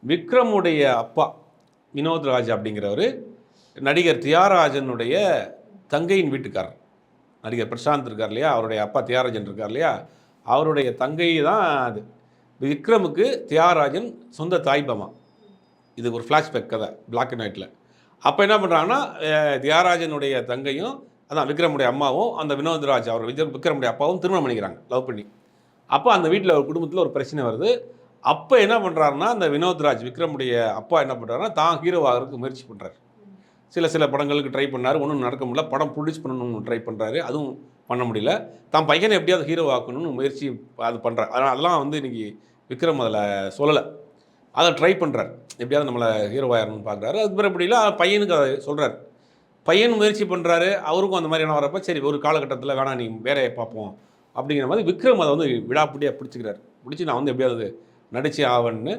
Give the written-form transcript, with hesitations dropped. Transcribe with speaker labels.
Speaker 1: விக்ரமுடைய அப்பா வினோத்ராஜ் அப்படிங்கிறவர் நடிகர் தியாகராஜனுடைய தங்கையின் வீட்டுக்காரர். நடிகர் பிரசாந்த் இருக்கார் இல்லையா, அவருடைய அப்பா தியாகராஜன் இருக்கார் இல்லையா, அவருடைய தங்கை தான் அது. விக்ரமுக்கு தியாகராஜன் சொந்த தாய்பாமா. இது ஒரு ஃப்ளாஷ்பேக் கதை, பிளாக் அண்ட் ஒயிட்டில். அப்போ என்ன பண்ணுறாங்கன்னா, தியாகராஜனுடைய தங்கையும் அதான் விக்ரமுடைய அம்மாவும் அந்த வினோத்ராஜ் அவர் விக்ரமுடைய அப்பாவும் திருமணம் பண்ணிக்கிறாங்க, லவ் பண்ணி. அப்போ அந்த வீட்டில் ஒரு குடும்பத்தில் ஒரு பிரச்சனை வருது. அப்போ என்ன பண்ணுறாருன்னா, அந்த வினோத்ராஜ் விக்ரமுடைய அப்பா என்ன பண்ணுறாருன்னா, தான் ஹீரோ ஆகிறதுக்கு முயற்சி பண்ணுறாரு. சில படங்களுக்கு ட்ரை பண்ணார், ஒன்றும் நடக்க முடியல. படம் ப்ரொடியூஸ் பண்ணணும்னு ட்ரை பண்ணுறாரு, அதுவும் பண்ண முடியல. தான் பையனை எப்படியாவது ஹீரோ ஆக்கணும்னு முயற்சி அது பண்ணுறாரு. அதெல்லாம் வந்து இன்றைக்கி விக்ரம் அதில் சொல்லலை. அதை ட்ரை பண்ணுறாரு, எப்படியாவது நம்மளை ஹீரோவாயிரணும்னு பார்க்குறாரு. அதுக்கு பிறகு முடியல, பையனுக்கு அதை சொல்கிறார். பையன் முயற்சி பண்ணுறாரு, அவருக்கும் அந்த மாதிரியான வரப்போ சரி ஒரு காலகட்டத்தில் வேணாம் நீ வேலையை பார்ப்போம் அப்படிங்கிற மாதிரி விக்ரம் அதை வந்து விடாப்பிடியாக பிடிச்சிக்கிறார். பிடிச்சி நான் வந்து எப்படியாவது நடிச்சு ஆவன்னு